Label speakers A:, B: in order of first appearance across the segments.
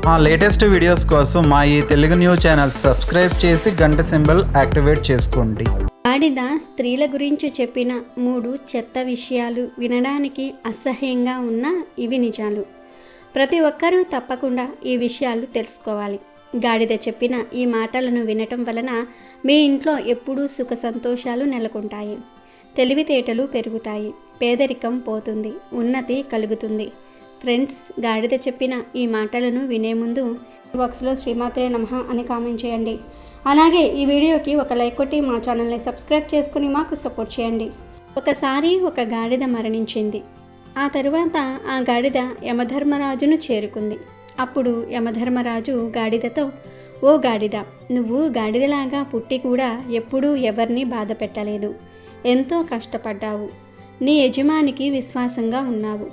A: మా latest videos కోసం మా ఈ తెలుగు న్యూస్ ఛానల్ సబ్స్క్రైబ్ చేసి గంట సింబల్ యాక్టివేట్ చేసుకోండి.
B: గాడిద స్త్రీల గురించి చెప్పిన 3 చెత్త విషయాలు వినడానికి అసహ్యంగా ఉన్న ఇవి నిజాలు. ప్రతి ఒక్కరూ తప్పకుండా ఈ విషయాలు తెలుసుకోవాలి. గాడిద చెప్పిన ఈ మాటలను వినటం వలన మీ ఇంట్లో ఎప్పుడూ సుఖ సంతోషాలు నెలకొంటాయి, తెలివితేటలు పెరుగుతాయి, పేదరికం పోతుంది, ఉన్నతి కలుగుతుంది. ఫ్రెండ్స్, గాడిద చెప్పిన ఈ మాటలను వినే ముందు బాక్స్లో శ్రీమాత్రే నమః అని కామెంట్ చేయండి. అలాగే ఈ వీడియోకి ఒక లైక్ కొట్టి మా ఛానల్ని సబ్స్క్రైబ్ చేసుకుని మాకు సపోర్ట్ చేయండి. ఒకసారి ఒక గాడిద మరణించింది. ఆ తరువాత ఆ గాడిద యమధర్మరాజును చేరుకుంది. అప్పుడు యమధర్మరాజు గాడిదతో, ఓ గాడిద, నువ్వు గాడిదలాగా పుట్టి కూడా ఎప్పుడూ ఎవరిని బాధ పెట్టలేదు. ఎంతో కష్టపడ్డావు. నీ యజమానికి విశ్వాసంగా ఉన్నావు.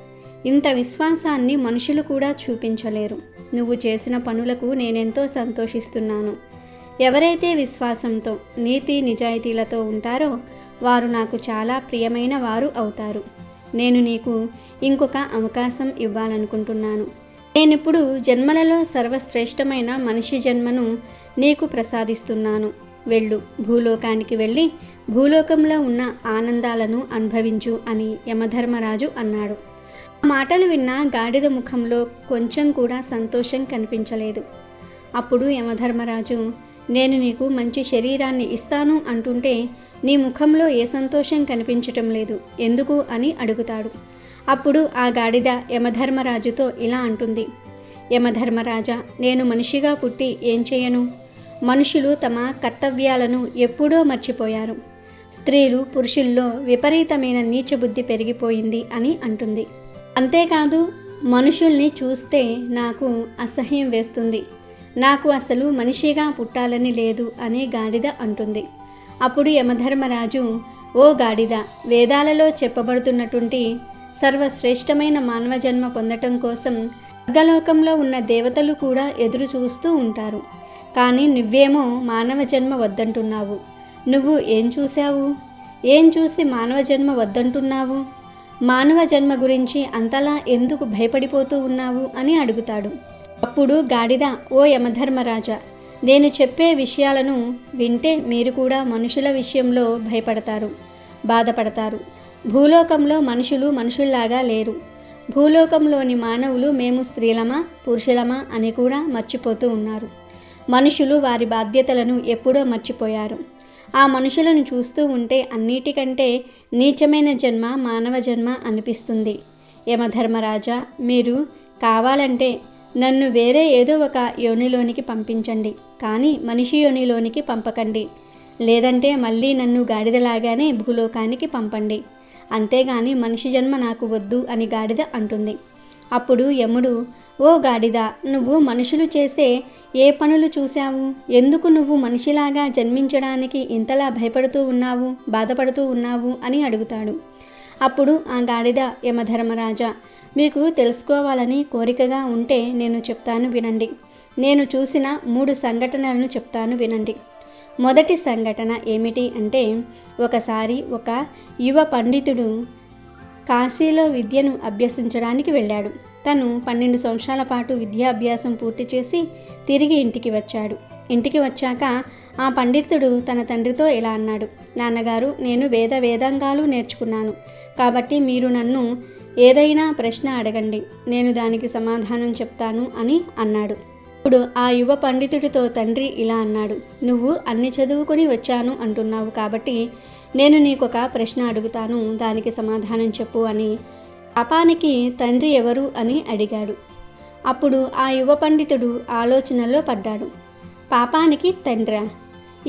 B: ఇంత విశ్వాసాన్ని మనుషులు కూడా చూపించలేరు. నువ్వు చేసిన పనులకు నేనెంతో సంతోషిస్తున్నాను. ఎవరైతే విశ్వాసంతో నీతి నిజాయితీలతో ఉంటారో వారు నాకు చాలా ప్రియమైన వారు అవుతారు. నేను నీకు ఇంకొక అవకాశం ఇవ్వాలనుకుంటున్నాను. నేనిప్పుడు జన్మలలో సర్వశ్రేష్టమైన మనిషి జన్మను నీకు ప్రసాదిస్తున్నాను. వెళ్ళు, భూలోకానికి వెళ్ళి భూలోకంలో ఉన్న ఆనందాలను అనుభవించు అని యమధర్మరాజు అన్నాడు. ఆ మాటలు విన్న గాడిద ముఖంలో కొంచెం కూడా సంతోషం కనిపించలేదు. అప్పుడు యమధర్మరాజు, నేను నీకు మంచి శరీరాన్ని ఇస్తాను అంటుంటే నీ ముఖంలో ఏ సంతోషం కనిపించటం లేదు, ఎందుకు అని అడుగుతాడు. అప్పుడు ఆ గాడిద యమధర్మరాజుతో ఇలా అంటుంది, యమధర్మరాజా, నేను మనిషిగా పుట్టి ఏం చేయను? మనుషులు తమ కర్తవ్యాలను ఎప్పుడో మర్చిపోయారు. స్త్రీలు పురుషుల్లో విపరీతమైన నీచబుద్ధి పెరిగిపోయింది అని అంటుంది. అంతేకాదు, మనుషుల్ని చూస్తే నాకు అసహ్యం వేస్తుంది. నాకు అసలు మనిషిగా పుట్టాలని లేదు అని గాడిద అంటుంది. అప్పుడు యమధర్మరాజు, ఓ గాడిద, వేదాలలో చెప్పబడుతున్నటువంటి సర్వశ్రేష్టమైన మానవ జన్మ పొందటం కోసం స్వర్గలోకంలో ఉన్న దేవతలు కూడా ఎదురు చూస్తూ ఉంటారు. కానీ నువ్వేమో మానవ జన్మ వద్దంటున్నావు. నువ్వు ఏం చూశావు? ఏం చూసి మానవ జన్మ వద్దంటున్నావు? మానవ జన్మ గురించి అంతలా ఎందుకు భయపడిపోతూ ఉన్నావు అని అడుగుతాడు. అప్పుడు గాడిద, ఓ యమధర్మరాజా, నేను చెప్పే విషయాలను వింటే మీరు కూడా మనుషుల విషయంలో భయపడతారు, బాధపడతారు. భూలోకంలో మనుషులు మనుషుల్లాగా లేరు. భూలోకంలోని మానవులు మేము స్త్రీలమా పురుషులమా అని కూడా మర్చిపోతూ ఉన్నారు. మనుషులు వారి బాధ్యతలను ఎప్పుడో మర్చిపోయారు. ఆ మనుషులను చూస్తూ ఉంటే అన్నిటికంటే నీచమైన జన్మ మానవ జన్మ అనిపిస్తుంది. యమధర్మరాజా, మీరు కావాలంటే నన్ను వేరే ఏదో ఒక యోనిలోనికి పంపించండి, కానీ మనిషి యోనిలోనికి పంపకండి. లేదంటే మళ్ళీ నన్ను గాడిదలాగానే భూలోకానికి పంపండి. అంతేగాని మనిషి జన్మ నాకు వద్దు అని గాడిద అంటుంది. అప్పుడు యముడు, ఓ గాడిద, నువ్వు మనుషులు చేసే ఏ పనులు చూశావు? ఎందుకు నువ్వు మనిషిలాగా జన్మించడానికి ఇంతలా భయపడుతూ ఉన్నావు, బాధపడుతూ ఉన్నావు అని అడుగుతాడు. అప్పుడు ఆ గాడిద, యమధర్మరాజా, మీకు తెలుసుకోవాలని కోరికగా ఉంటే నేను చెప్తాను వినండి. నేను చూసిన 3 సంఘటనలను చెప్తాను వినండి. మొదటి సంఘటన ఏమిటి అంటే, ఒకసారి ఒక యువ పండితుడు కాశీలో విద్యను అభ్యసించడానికి వెళ్ళాడు. తను 12 సంవత్సరాల పాటు విద్యాభ్యాసం పూర్తి చేసి తిరిగి ఇంటికి వచ్చాడు. ఇంటికి వచ్చాక ఆ పండితుడు తన తండ్రితో ఇలా అన్నాడు, నాన్నగారు, నేను వేదాంగాలు నేర్చుకున్నాను. కాబట్టి మీరు నన్ను ఏదైనా ప్రశ్న అడగండి, నేను దానికి సమాధానం చెప్తాను అని అన్నాడు. ఇప్పుడు ఆ యువ పండితుడితో తండ్రి ఇలా అన్నాడు, నువ్వు అన్ని చదువుకొని వచ్చాను అంటున్నావు, కాబట్టి నేను నీకొక ప్రశ్న అడుగుతాను, దానికి సమాధానం చెప్పు అని పాపానికి తండ్రి ఎవరు అని అడిగాడు. అప్పుడు ఆ యువ పండితుడు ఆలోచనలో పడ్డాడు. పాపానికి తండ్రా?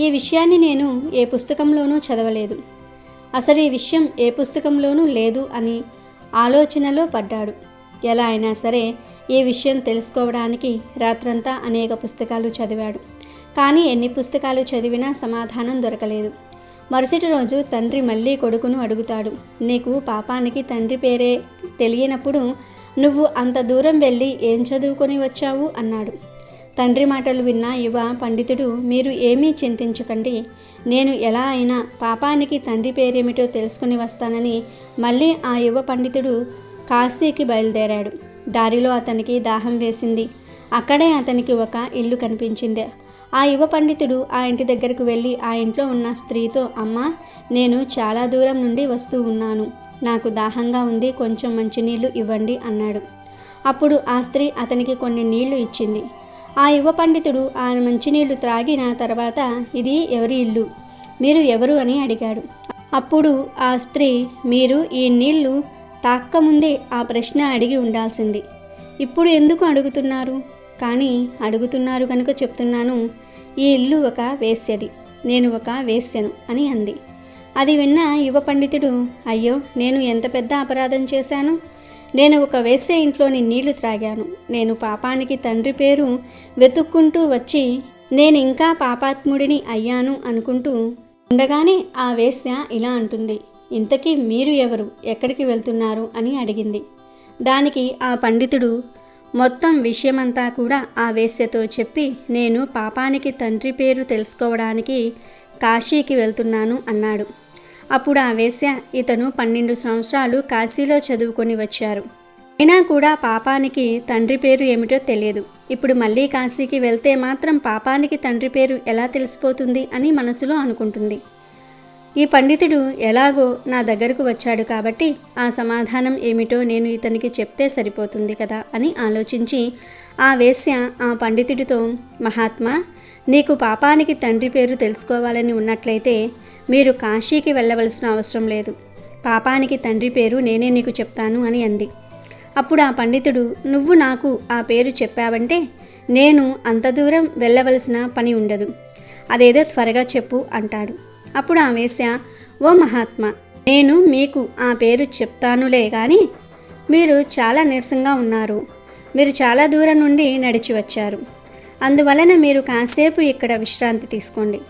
B: ఈ విషయాన్ని నేను ఏ పుస్తకంలోనూ చదవలేదు. అసలు ఈ విషయం ఏ పుస్తకంలోనూ లేదు అని ఆలోచనలో పడ్డాడు. ఎలా అయినా సరే ఈ విషయం తెలుసుకోవడానికి రాత్రంతా అనేక పుస్తకాలు చదివాడు. కానీ ఎన్ని పుస్తకాలు చదివినా సమాధానం దొరకలేదు. మరుసటి రోజు తండ్రి మళ్ళీ కొడుకును అడుగుతాడు, నీకు పాపానికి తండ్రి పేరే తెలియనప్పుడు నువ్వు అంత దూరం వెళ్ళి ఏం చదువుకొని వచ్చావు అన్నాడు. తండ్రి మాటలు విన్న యువ పండితుడు, మీరు ఏమీ చింతించకండి, నేను ఎలా అయినా పాపానికి తండ్రి పేరేమిటో తెలుసుకుని వస్తానని మళ్ళీ ఆ యువ పండితుడు కాశీకి బయలుదేరాడు. దారిలో అతనికి దాహం వేసింది. అక్కడే అతనికి ఒక ఇల్లు కనిపించింది. ఆ యువ పండితుడు ఆ ఇంటి దగ్గరకు వెళ్ళి ఆ ఇంట్లో ఉన్న స్త్రీతో, అమ్మా, నేను చాలా దూరం నుండి వస్తూ ఉన్నాను, నాకు దాహంగా ఉంది, కొంచెం మంచినీళ్ళు ఇవ్వండి అన్నాడు. అప్పుడు ఆ స్త్రీ అతనికి కొన్ని నీళ్లు ఇచ్చింది. ఆ యువ పండితుడు ఆ మంచినీళ్లు త్రాగిన తర్వాత, ఇది ఎవరి ఇల్లు, మీరు ఎవరు అని అడిగాడు. అప్పుడు ఆ స్త్రీ, మీరు ఈ నీళ్లు తాక్కముందే ఆ ప్రశ్న అడిగి ఉండాల్సింది, ఇప్పుడు ఎందుకు అడుగుతున్నారు? కానీ అడుగుతున్నారు కనుక చెప్తున్నాను, ఈ ఇల్లు ఒక వేశ్యది, నేను ఒక వేశ్యను అని అంది. అది విన్న యువ పండితుడు, అయ్యో, నేను ఎంత పెద్ద అపరాధం చేశాను, నేను ఒక వేశ్య ఇంట్లోని నీళ్లు త్రాగాను, నేను పాపానికి తండ్రి పేరు వెతుక్కుంటూ వచ్చి నేను ఇంకా పాపాత్ముడిని అయ్యాను అనుకుంటూ ఉండగానే ఆ వేశ్య ఇలా అంటుంది, ఇంతకీ మీరు ఎవరు, ఎక్కడికి వెళ్తున్నారు అని అడిగింది. దానికి ఆ పండితుడు మొత్తం విషయమంతా కూడా ఆ వేశ్యతో చెప్పి, నేను పాపానికి తండ్రి పేరు తెలుసుకోవడానికి కాశీకి వెళ్తున్నాను అన్నాడు. అప్పుడు ఆ వేశ్య, ఇతను 12 సంవత్సరాలు కాశీలో చదువుకొని వచ్చారు, అయినా కూడా పాపానికి తండ్రి పేరు ఏమిటో తెలియదు, ఇప్పుడు మళ్ళీ కాశీకి వెళ్తే మాత్రం పాపానికి తండ్రి పేరు ఎలా తెలిసిపోతుంది అని మనసులో అనుకుంటుంది. ఈ పండితుడు ఎలాగో నా దగ్గరకు వచ్చాడు కాబట్టి ఆ సమాధానం ఏమిటో నేను ఇతనికి చెప్తే సరిపోతుంది కదా అని ఆలోచించి ఆ వేశ్య ఆ పండితుడితో, మహాత్మా, నీకు పాపానికి తండ్రి పేరు తెలుసుకోవాలని ఉన్నట్లయితే మీరు కాశీకి వెళ్ళవలసిన అవసరం లేదు, పాపానికి తండ్రి పేరు నేనే నీకు చెప్తాను అని అంది. అప్పుడు ఆ పండితుడు, నువ్వు నాకు ఆ పేరు చెప్పావంటే నేను అంత దూరం వెళ్ళవలసిన పని ఉండదు, అదేదో త్వరగా చెప్పు అంటాడు. అప్పుడు ఆ వేశ్య, ఓ మహాత్మా, నేను మీకు ఆ పేరు చెప్తానులే కానీ మీరు చాలా నీరసంగా ఉన్నారు, మీరు చాలా దూరం నుండి నడిచి వచ్చారు, అందువలన మీరు కాసేపు ఇక్కడ విశ్రాంతి తీసుకోండి,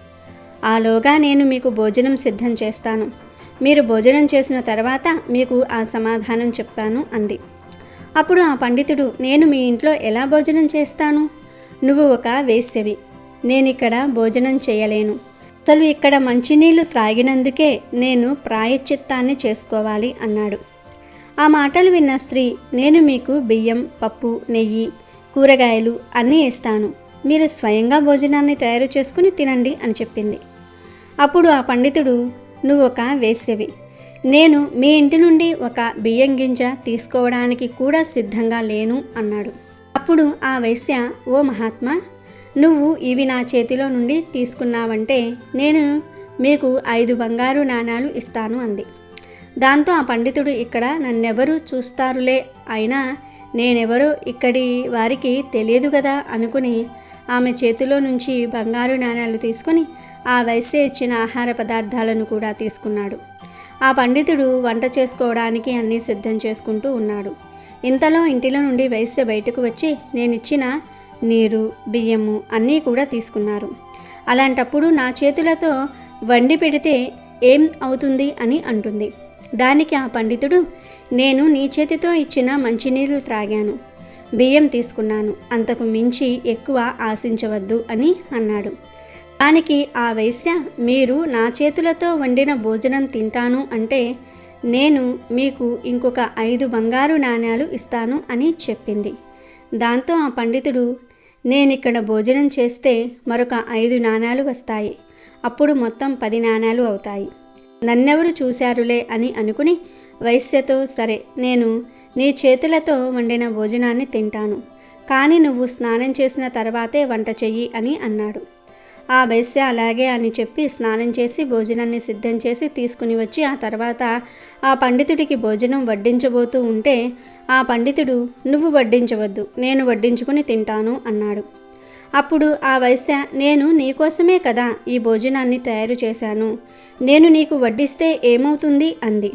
B: ఆలోగా నేను మీకు భోజనం సిద్ధం చేస్తాను, మీరు భోజనం చేసిన తర్వాత మీకు ఆ సమాధానం చెప్తాను అంది. అప్పుడు ఆ పండితుడు, నేను మీ ఇంట్లో ఎలా భోజనం చేస్తాను, నువ్వు ఒక వేశ్యవి, నేనిక్కడ భోజనం చేయలేను, అసలు ఇక్కడ మంచినీళ్లు త్రాగినందుకే నేను ప్రాయశ్చిత్తాన్ని చేసుకోవాలి అన్నాడు. ఆ మాటలు విన్న స్త్రీ, నేను మీకు బియ్యం, పప్పు, నెయ్యి, కూరగాయలు అన్నీ ఇస్తాను, మీరు స్వయంగా భోజనాన్ని తయారు చేసుకుని తినండి అని చెప్పింది. అప్పుడు ఆ పండితుడు, నువ్వు ఒక వేశ్యవి, నేను మీ ఇంటి నుండి ఒక బియ్యం గింజ తీసుకోవడానికి కూడా సిద్ధంగా లేను అన్నాడు. అప్పుడు ఆ వేశ్య, ఓ మహాత్మా, నువ్వు ఇవి నా చేతిలో నుండి తీసుకున్నావంటే నేను మీకు 5 బంగారు నాణాలు ఇస్తాను అంది. దాంతో ఆ పండితుడు, ఇక్కడ నన్నెవరు చూస్తారులే, అయినా నేనెవరో ఇక్కడి వారికి తెలియదు కదా అనుకుని ఆమె చేతిలో నుంచి బంగారు నాణాలు తీసుకుని ఆ వేశ్య ఇచ్చిన ఆహార పదార్థాలను కూడా తీసుకున్నాడు. ఆ పండితుడు వంట చేసుకోవడానికి అన్నీ సిద్ధం చేసుకుంటూ ఉన్నాడు. ఇంతలో ఇంటిలో నుండి వేశ్య బయటకు వచ్చి నేనిచ్చిన నీరు, బియ్యము అన్నీ కూడా తీసుకున్నారు, అలాంటప్పుడు నా చేతులతో వండి పెడితే ఏం అవుతుంది అని అంటుంది. దానికి ఆ పండితుడు, నేను నీ చేతితో ఇచ్చిన మంచినీళ్ళు త్రాగాను, బియ్యం తీసుకున్నాను, అంతకు మించి ఎక్కువ ఆశించవద్దు అని అన్నాడు. దానికి ఆ వేశ్య, మీరు నా చేతులతో వండిన భోజనం తింటాను అంటే నేను మీకు ఇంకొక 5 బంగారు నాణాలు ఇస్తాను అని చెప్పింది. దాంతో ఆ పండితుడు, నేనిక్కడ భోజనం చేస్తే మరొక 5 నాణాలు వస్తాయి, అప్పుడు మొత్తం 10 నాణాలు అవుతాయి, నన్నెవరు చూశారులే అని అనుకుని వైశ్యతో, సరే, నేను నీ చేతులతో వండిన భోజనాన్ని తింటాను, కానీ నువ్వు స్నానం చేసిన తర్వాతే వంట చెయ్యి అని అన్నాడు. ఆ వైశ్య అలాగే అని చెప్పి స్నానం చేసి భోజనాన్ని సిద్ధం చేసి తీసుకుని వచ్చి ఆ తర్వాత ఆ పండితుడికి భోజనం వడ్డించబోతూ ఉంటే ఆ పండితుడు, నువ్వు వడ్డించవద్దు, నేను వడ్డించుకుని తింటాను అన్నాడు. అప్పుడు ఆ వైశ్య, నేను నీకోసమే కదా ఈ భోజనాన్ని తయారు చేశాను, నేను నీకు వడ్డిస్తే ఏమవుతుంది అంది.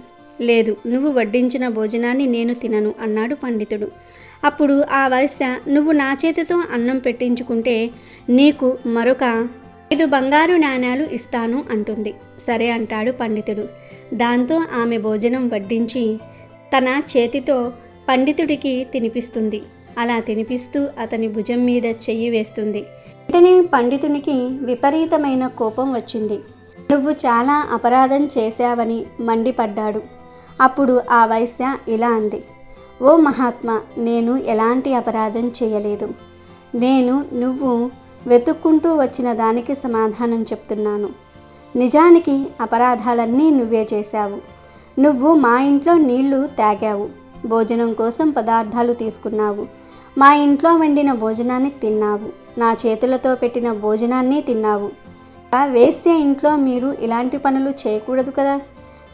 B: లేదు, నువ్వు వడ్డించిన భోజనాన్ని నేను తినను అన్నాడు పండితుడు. అప్పుడు ఆ వైశ్య, నువ్వు నా చేతితో అన్నం పెట్టించుకుంటే నీకు మరొక 5 బంగారు నాణాలు ఇస్తాను అంటుంది. సరే అంటాడు పండితుడు. దాంతో ఆమె భోజనం వడ్డించి తన చేతితో పండితుడికి తినిపిస్తుంది. అలా తినిపిస్తూ అతని భుజం మీద చెయ్యి వేస్తుంది. వెంటనే పండితునికి విపరీతమైన కోపం వచ్చింది. నువ్వు చాలా అపరాధం చేశావని మండిపడ్డాడు. అప్పుడు ఆ వైశ్య ఇలా అంది, ఓ మహాత్మా, నేను ఎలాంటి అపరాధం చేయలేదు, నేను నువ్వు వెతుక్కుంటూ వచ్చిన దానికి సమాధానం చెప్తున్నాను. నిజానికి అపరాధాలన్నీ నువ్వే చేశావు. నువ్వు మా ఇంట్లో నీళ్లు తాగావు, భోజనం కోసం పదార్థాలు తీసుకున్నావు, మా ఇంట్లో వండిన భోజనాన్ని తిన్నావు, నా చేతులతో పెట్టిన భోజనాన్ని తిన్నావు. ఆ వేశ్య ఇంట్లో మీరు ఇలాంటి పనులు చేయకూడదు కదా,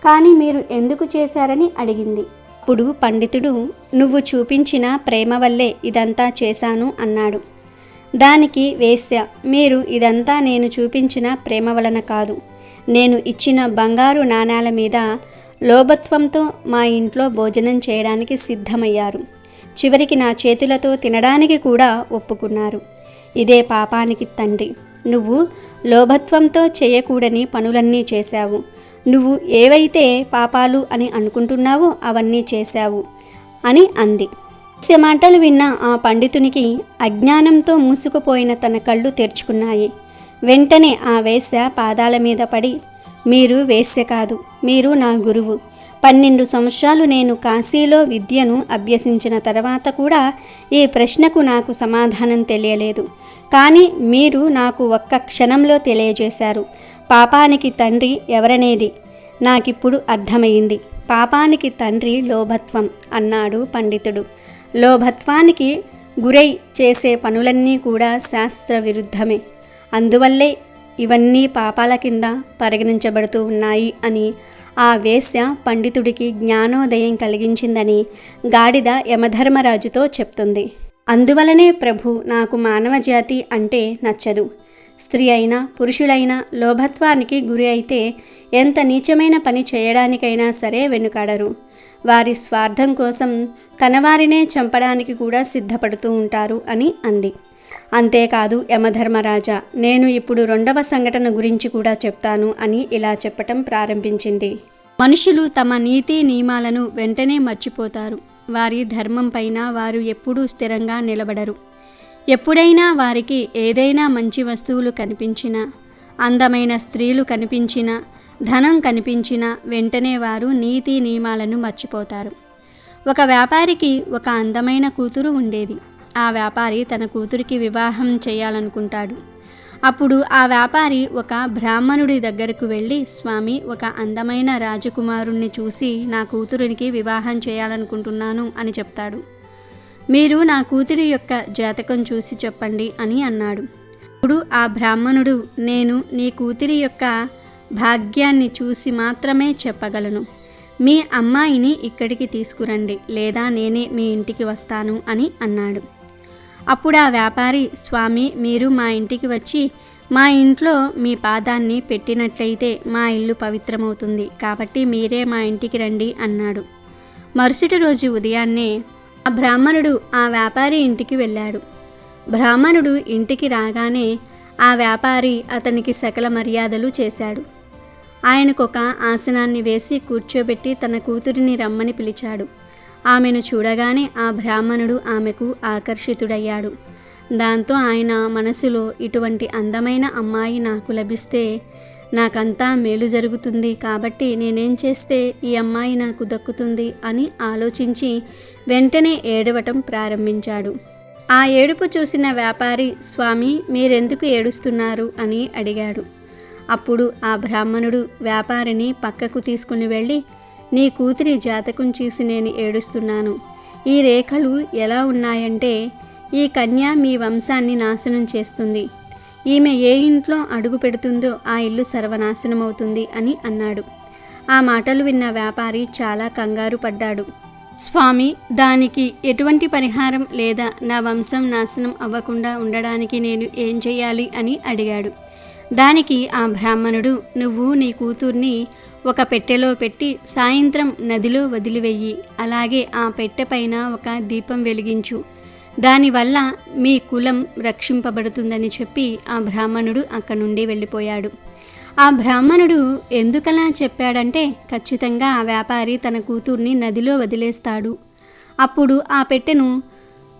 B: కానీ మీరు ఎందుకు చేశారని అడిగింది. అప్పుడు పండితుడు, నువ్వు చూపించిన ప్రేమ వల్లే ఇదంతా చేశాను అన్నాడు. దానికి వేశ్య, మీరు ఇదంతా నేను చూపించిన ప్రేమ వలన కాదు, నేను ఇచ్చిన బంగారు నాణాల మీద లోభత్వంతో మా ఇంట్లో భోజనం చేయడానికి సిద్ధమయ్యారు. చివరికి నా చేతులతో తినడానికి కూడా ఒప్పుకున్నారు. ఇదే పాపానికి తండ్రి. నువ్వు లోభత్వంతో చేయకూడని పనులన్నీ చేశావు. నువ్వు ఏవైతే పాపాలు అని అనుకుంటున్నావో అవన్నీ చేశావు అని అంది. వేశ్య మాటలు విన్న ఆ పండితునికి అజ్ఞానంతో మూసుకుపోయిన తన కళ్ళు తెరుచుకున్నాయి. వెంటనే ఆ వేశ్య పాదాల మీద పడి, మీరు వేశ్య కాదు, మీరు నా గురువు. 12 సంవత్సరాలు నేను కాశీలో విద్యను అభ్యసించిన తర్వాత కూడా ఈ ప్రశ్నకు నాకు సమాధానం తెలియలేదు. కానీ మీరు నాకు ఒక్క క్షణంలో తెలియజేశారు. పాపానికి తండ్రి ఎవరనేది నాకిప్పుడు అర్థమైంది. పాపానికి తండ్రి లోభత్వం అన్నాడు పండితుడు. లోభత్వానికి గురై చేసే పనులన్నీ కూడా శాస్త్ర విరుద్ధమే. అందువల్లే ఇవన్నీ పాపాల కింద పరిగణించబడుతూ ఉన్నాయి అని ఆ వేశ్య పండితుడికి జ్ఞానోదయం కలిగించిందని గాడిద యమధర్మరాజుతో చెప్తుంది. అందువలనే ప్రభు, నాకు మానవ జాతి అంటే నచ్చదు. స్త్రీ అయినా పురుషులైనా లోభత్వానికి గురి అయితే ఎంత నీచమైన పని చేయడానికైనా సరే వెనుకాడరు. వారి స్వార్థం కోసం తనవారినే చంపడానికి కూడా సిద్ధపడుతూ ఉంటారు అని అంది. అంతేకాదు యమధర్మరాజా, నేను ఇప్పుడు 2వ సంఘటన గురించి కూడా చెప్తాను అని ఇలా చెప్పటం ప్రారంభించింది. మనుషులు తమ నీతి నియమాలను వెంటనే మర్చిపోతారు. వారి ధర్మం పైన వారు ఎప్పుడూ స్థిరంగా నిలబడరు. ఎప్పుడైనా వారికి ఏదైనా మంచి వస్తువులు కనిపించినా, అందమైన స్త్రీలు కనిపించినా, ధనం కనిపించినా వెంటనే వారు నీతి నియమాలను మర్చిపోతారు. ఒక వ్యాపారికి ఒక అందమైన కూతురు ఉండేది. ఆ వ్యాపారి తన కూతురికి వివాహం చేయాలనుకుంటాడు. అప్పుడు ఆ వ్యాపారి ఒక బ్రాహ్మణుడి దగ్గరకు వెళ్ళి, స్వామి, ఒక అందమైన రాజకుమారుణ్ణి చూసి నా కూతురికి వివాహం చేయాలనుకుంటున్నాను అని చెప్తాడు. మీరు నా కూతురి యొక్క జాతకం చూసి చెప్పండి అని అన్నాడు. అప్పుడు ఆ బ్రాహ్మణుడు, నేను నీ కూతురి యొక్క భాగ్యాన్ని చూసి మాత్రమే చెప్పగలను. మీ అమ్మాయిని ఇక్కడికి తీసుకురండి, లేదా నేనే మీ ఇంటికి వస్తాను అని అన్నాడు. అప్పుడు ఆ వ్యాపారి, స్వామి, మీరు మా ఇంటికి వచ్చి మా ఇంట్లో మీ పాదాన్ని పెట్టినట్లయితే మా ఇల్లు పవిత్రమవుతుంది. కాబట్టి మీరే మా ఇంటికి రండి అన్నాడు. మరుసటి రోజు ఉదయాన్నే ఆ బ్రాహ్మణుడు ఆ వ్యాపారి ఇంటికి వెళ్ళాడు. బ్రాహ్మణుడు ఇంటికి రాగానే ఆ వ్యాపారి అతనికి సకల మర్యాదలు చేశాడు. ఆయనకొక ఆసనాన్ని వేసి కూర్చోబెట్టి తన కూతురిని రమ్మని పిలిచాడు. ఆమెను చూడగానే ఆ బ్రాహ్మణుడు ఆమెకు ఆకర్షితుడయ్యాడు. దాంతో ఆయన మనసులో, ఇటువంటి అందమైన అమ్మాయి నాకు లభిస్తే నాకంతా మేలు జరుగుతుంది, కాబట్టి నేనేం చేస్తే ఈ అమ్మాయి నాకు దక్కుతుంది అని ఆలోచించి వెంటనే ఏడవటం ప్రారంభించాడు. ఆ ఏడుపు చూసిన వ్యాపారి, స్వామి, మీరెందుకు ఏడుస్తున్నారు అని అడిగాడు. అప్పుడు ఆ బ్రాహ్మణుడు వ్యాపారిని పక్కకు తీసుకుని వెళ్ళి, నీ కూతురి జాతకం చూసి నేను ఏడుస్తున్నాను. ఈ రేఖలు ఎలా ఉన్నాయంటే ఈ కన్య మీ వంశాన్ని నాశనం చేస్తుంది. ఈమె ఏ ఇంట్లో అడుగు పెడుతుందో ఆ ఇల్లు సర్వనాశనమవుతుంది అని అన్నాడు. ఆ మాటలు విన్న వ్యాపారి చాలా కంగారు పడ్డాడు. స్వామి, దానికి ఎటువంటి పరిహారం లేదా నా వంశం నాశనం అవ్వకుండా ఉండడానికి నేను ఏం చేయాలి అని అడిగాడు. దానికి ఆ బ్రాహ్మణుడు, నువ్వు నీ కూతుర్ని ఒక పెట్టెలో పెట్టి సాయంత్రం నదిలో వదిలివెయ్యి. అలాగే ఆ పెట్టె పైన ఒక దీపం వెలిగించు. దానివల్ల మీ కులం రక్షింపబడుతుందని చెప్పి ఆ బ్రాహ్మణుడు అక్కడి నుండి వెళ్ళిపోయాడు. ఆ బ్రాహ్మణుడు ఎందుకలా చెప్పాడంటే, ఖచ్చితంగా ఆ వ్యాపారి తన కూతుర్ని నదిలో వదిలేస్తాడు. అప్పుడు ఆ పెట్టెను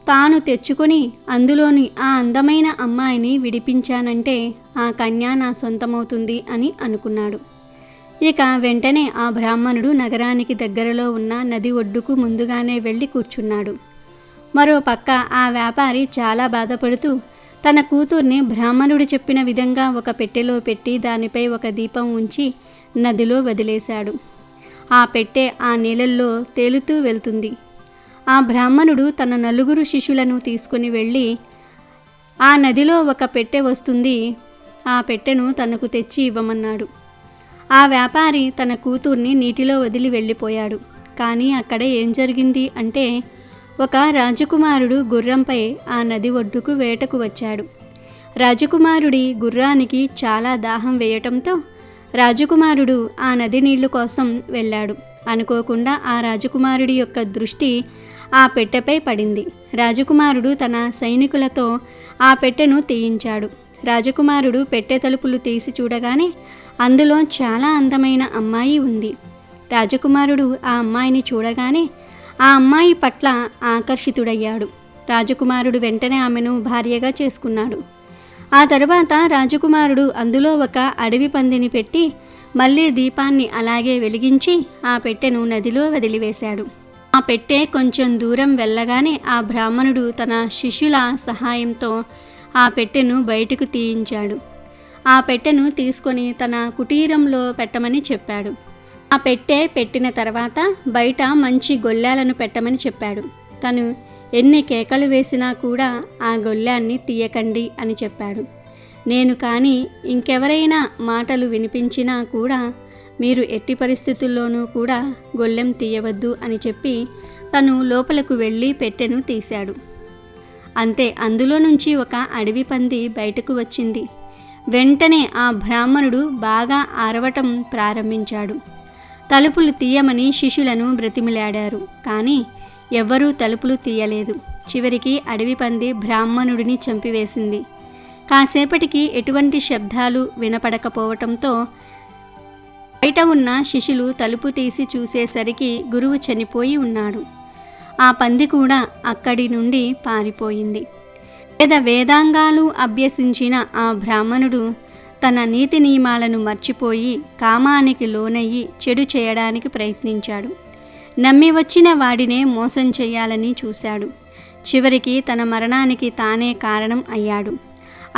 B: తాను తెచ్చుకొని అందులోని ఆ అందమైన అమ్మాయిని విడిపించానంటే ఆ కన్య నా సొంతమవుతుంది అని అనుకున్నాడు. ఇక వెంటనే ఆ బ్రాహ్మణుడు నగరానికి దగ్గరలో ఉన్న నది ఒడ్డుకు ముందుగానే వెళ్ళి కూర్చున్నాడు. మరోపక్క ఆ వ్యాపారి చాలా బాధపడుతూ తన కూతుర్ని బ్రాహ్మణుడు చెప్పిన విధంగా ఒక పెట్టెలో పెట్టి దానిపై ఒక దీపం ఉంచి నదిలో వదిలేశాడు. ఆ పెట్టె ఆ నీళ్ళల్లో తేలుతూ వెళ్తుంది. ఆ బ్రాహ్మణుడు తన 4 శిష్యులను తీసుకుని వెళ్ళి ఆ నదిలో ఒక పెట్టె వస్తుంది, ఆ పెట్టెను తనకు తెచ్చి ఇవ్వమన్నాడు. ఆ వ్యాపారి తన కూతుర్ని నీటిలో వదిలి వెళ్ళిపోయాడు. కానీ అక్కడ ఏం జరిగింది అంటే ఒక రాజకుమారుడు గుర్రంపై ఆ నది ఒడ్డుకు వేటకు వచ్చాడు. రాజకుమారుడి గుర్రానికి చాలా దాహం వేయటంతో రాజకుమారుడు ఆ నది నీళ్లు కోసం వెళ్ళాడు. అనుకోకుండా ఆ రాజకుమారుడి యొక్క దృష్టి ఆ పెట్టెపై పడింది. రాజకుమారుడు తన సైనికులతో ఆ పెట్టెను తీయించాడు. రాజకుమారుడు పెట్టె తలుపులు తీసి చూడగానే అందులో చాలా అందమైన అమ్మాయి ఉంది. రాజకుమారుడు ఆ అమ్మాయిని చూడగానే ఆ అమ్మాయి పట్ల ఆకర్షితుడయ్యాడు. రాజకుమారుడు వెంటనే ఆమెను భార్యగా చేసుకున్నాడు. ఆ తర్వాత రాజకుమారుడు అందులో ఒక అడవి పందిని పెట్టి మళ్ళీ దీపాన్ని అలాగే వెలిగించి ఆ పెట్టెను నదిలో వదిలివేశాడు. ఆ పెట్టె కొంచెం దూరం వెళ్ళగానే ఆ బ్రాహ్మణుడు తన శిష్యుల సహాయంతో ఆ పెట్టెను బయటకు తీయించాడు. ఆ పెట్టెను తీసుకొని తన కుటీరంలో పెట్టమని చెప్పాడు. ఆ పెట్టె పెట్టిన తర్వాత బయట మంచి గొల్లాలను పెట్టమని చెప్పాడు. తను ఎన్ని కేకలు వేసినా కూడా ఆ గొల్లాన్ని తీయకండి అని చెప్పాడు. నేను కానీ ఇంకెవరైనా మాటలు వినిపించినా కూడా మీరు ఎట్టి పరిస్థితుల్లోనూ కూడా గొల్లెం తీయవద్దు అని చెప్పి తను లోపలకు వెళ్ళి పెట్టెను తీశాడు. అంతే, అందులో నుంచి ఒక అడవి పంది బయటకు వచ్చింది. వెంటనే ఆ బ్రాహ్మణుడు బాగా అరవటం ప్రారంభించాడు. తలుపులు తీయమని శిష్యులను బ్రతిమిలాడారు, కానీ ఎవ్వరూ తలుపులు తీయలేదు. చివరికి అడవి పంది బ్రాహ్మణుడిని చంపివేసింది. కాసేపటికి ఎటువంటి శబ్దాలు వినపడకపోవటంతో బయట ఉన్న శిష్యులు తలుపు తీసి చూసేసరికి గురువు చనిపోయి ఉన్నాడు. ఆ పంది కూడా అక్కడి నుండి పారిపోయింది. వేదాంగాలు అభ్యసించిన ఆ బ్రాహ్మణుడు తన నీతి నియమాలను మర్చిపోయి కామానికి లోనయ్యి చెడు చేయడానికి ప్రయత్నించాడు. నమ్మి వచ్చిన వాడినే మోసం చేయాలని చూశాడు. చివరికి తన మరణానికి తానే కారణం అయ్యాడు.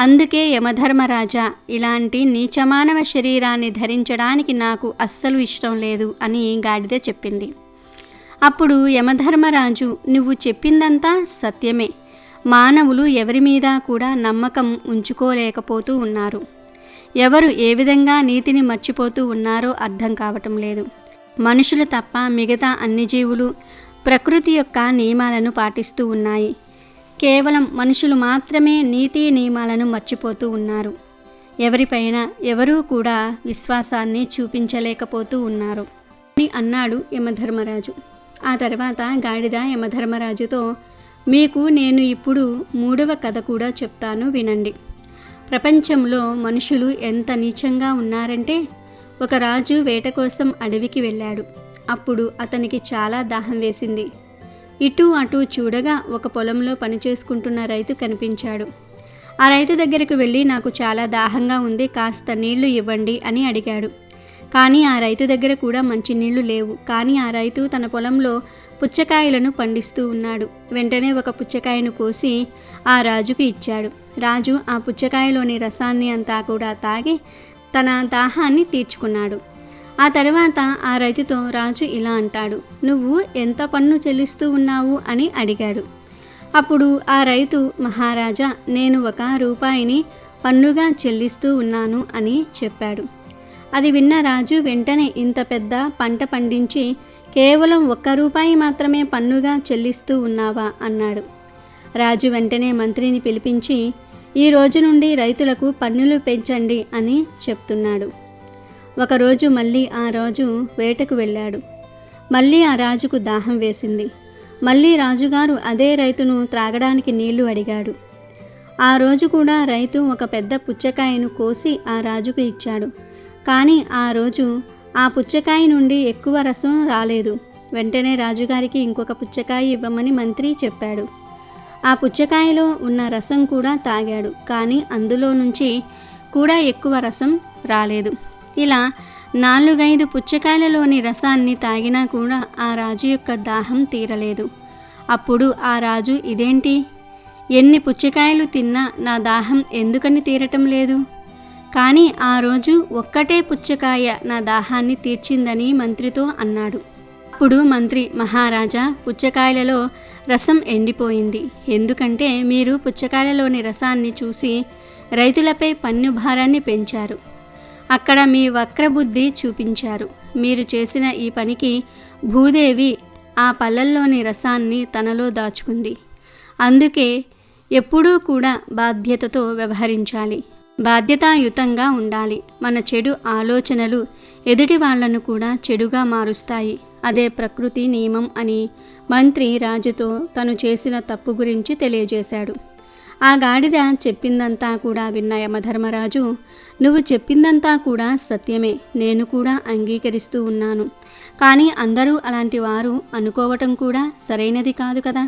B: అందుకే యమధర్మరాజా, ఇలాంటి నీచమానవ శరీరాన్ని ధరించడానికి నాకు అస్సలు ఇష్టం లేదు అని గాడిద చెప్పింది. అప్పుడు యమధర్మరాజు, నువ్వు చెప్పిందంతా సత్యమే. మానవులు ఎవరి మీద కూడా నమ్మకం ఉంచుకోలేకపోతూ ఉన్నారు. ఎవరు ఏ విధంగా నీతిని మర్చిపోతూ ఉన్నారో అర్థం కావటం లేదు. మనుషులు తప్ప మిగతా అన్ని జీవులు ప్రకృతి యొక్క నియమాలను పాటిస్తూ ఉన్నాయి. కేవలం మనుషులు మాత్రమే నీతి నియమాలను మర్చిపోతూ ఉన్నారు. ఎవరిపైన ఎవరూ కూడా విశ్వాసాన్ని చూపించలేకపోతూ ఉన్నారు అని అన్నాడు యమధర్మరాజు. ఆ తర్వాత గాడిద యమధర్మరాజుతో, మీకు నేను ఇప్పుడు 3వ కథ కూడా చెప్తాను, వినండి. ప్రపంచంలో మనుషులు ఎంత నీచంగా ఉన్నారంటే, ఒక రాజు వేట కోసం అడవికి వెళ్ళాడు. అప్పుడు అతనికి చాలా దాహం వేసింది. ఇటు అటు చూడగా ఒక పొలంలో పనిచేసుకుంటున్న రైతు కనిపించాడు. ఆ రైతు దగ్గరకు వెళ్ళి, నాకు చాలా దాహంగా ఉంది, కాస్త నీళ్లు ఇవ్వండి అని అడిగాడు. కానీ ఆ రైతు దగ్గర కూడా మంచి నీళ్లు లేవు. కానీ ఆ రైతు తన పొలంలో పుచ్చకాయలను పండిస్తూ ఉన్నాడు. వెంటనే ఒక పుచ్చకాయను కోసి ఆ రాజుకు ఇచ్చాడు. రాజు ఆ పుచ్చకాయలోని రసాన్ని అంతా కూడా తాగి తన దాహాన్ని తీర్చుకున్నాడు. ఆ తర్వాత ఆ రైతుతో రాజు ఇలా అంటాడు, నువ్వు ఎంత పన్ను చెల్లిస్తూ ఉన్నావు అని అడిగాడు. అప్పుడు ఆ రైతు, మహారాజా, నేను 1 రూపాయిని పన్నుగా చెల్లిస్తూ ఉన్నాను అని చెప్పాడు. అది విన్న రాజు వెంటనే, ఇంత పెద్ద పంట పండించి కేవలం 1 రూపాయి మాత్రమే పన్నుగా చెల్లిస్తూ ఉన్నావా అన్నాడు. రాజు వెంటనే మంత్రిని పిలిపించి, ఈ రోజు నుండి రైతులకు పన్నులు పెంచండి అని చెప్తున్నాడు. ఒకరోజు మళ్ళీ ఆ రాజు వేటకు వెళ్ళాడు. మళ్ళీ ఆ రాజుకు దాహం వేసింది. మళ్ళీ రాజుగారు అదే రైతును త్రాగడానికి నీళ్లు అడిగాడు. ఆ రోజు కూడా రైతు ఒక పెద్ద పుచ్చకాయను కోసి ఆ రాజుకు ఇచ్చాడు. కానీ ఆ రోజు ఆ పుచ్చకాయ నుండి ఎక్కువ రసం రాలేదు. వెంటనే రాజుగారికి ఇంకొక పుచ్చకాయ ఇవ్వమని మంత్రి చెప్పాడు. ఆ పుచ్చకాయలో ఉన్న రసం కూడా తాగాడు. కానీ అందులో నుంచి కూడా ఎక్కువ రసం రాలేదు. ఇలా 4-5 పుచ్చకాయలలోని రసాన్ని తాగినా కూడా ఆ రాజు యొక్క దాహం తీరలేదు. అప్పుడు ఆ రాజు, ఇదేంటి, ఎన్ని పుచ్చకాయలు తిన్నా నా దాహం ఎందుకని తీరటం లేదు? కానీ ఆ రోజు ఒక్కటే పుచ్చకాయ నా దాహాన్ని తీర్చిందని మంత్రితో అన్నాడు. అప్పుడు మంత్రి, మహారాజా, పుచ్చకాయలలో రసం ఎండిపోయింది. ఎందుకంటే మీరు పుచ్చకాయలలోని రసాన్ని చూసి రైతులపై పన్ను భారాన్ని పెంచారు. అక్కడ మీ వక్రబుద్ధి చూపించారు. మీరు చేసిన ఈ పనికి భూదేవి ఆ పళ్ళల్లోని రసాన్ని తనలో దాచుకుంది. అందుకే ఎప్పుడూ కూడా బాధ్యతతో వ్యవహరించాలి, బాధ్యతాయుతంగా ఉండాలి. మన చెడు ఆలోచనలు ఎదుటి వాళ్లను కూడా చెడుగా మారుస్తాయి. అదే ప్రకృతి నియమం అని మంత్రి రాజుతో తను చేసిన తప్పు గురించి తెలియజేశాడు. ఆ గాడిద చెప్పిందంతా కూడా విన్న యమధర్మరాజు, నువ్వు చెప్పిందంతా కూడా సత్యమే, నేను కూడా అంగీకరిస్తూ ఉన్నాను. కానీ అందరూ అలాంటి వారు అనుకోవటం కూడా సరైనది కాదు కదా.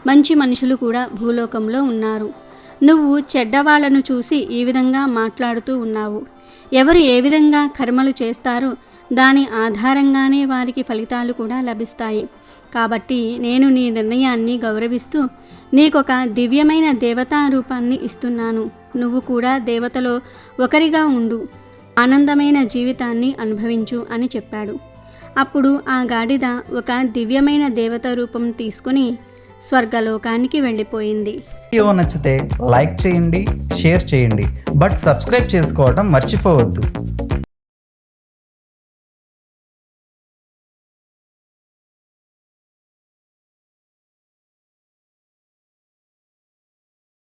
B: మంచి మనుషులు కూడా భూలోకంలో ఉన్నారు. నువ్వు చెడ్డవాళ్లను చూసి ఈ విధంగా మాట్లాడుతూ ఉన్నావు. ఎవరు ఏ విధంగా కర్మలు చేస్తారో దాని ఆధారంగానే వారికి ఫలితాలు కూడా లభిస్తాయి. కాబట్టి నేను నీ నిర్ణయాన్ని గౌరవిస్తూ నీకొక దివ్యమైన దేవతా రూపాన్ని ఇస్తున్నాను. నువ్వు కూడా దేవతలో ఒకరిగా ఉండు, ఆనందమైన జీవితాన్ని అనుభవించు అని చెప్పాడు. అప్పుడు ఆ గాడిద ఒక దివ్యమైన దేవత రూపం తీసుకుని స్వర్గలోకానికి వెళ్ళిపోయింది.
A: వీడియో నచ్చితే లైక్ చేయండి, షేర్ చేయండి, బట్ సబ్స్క్రైబ్ చేసుకోవడం మర్చిపోవద్దు.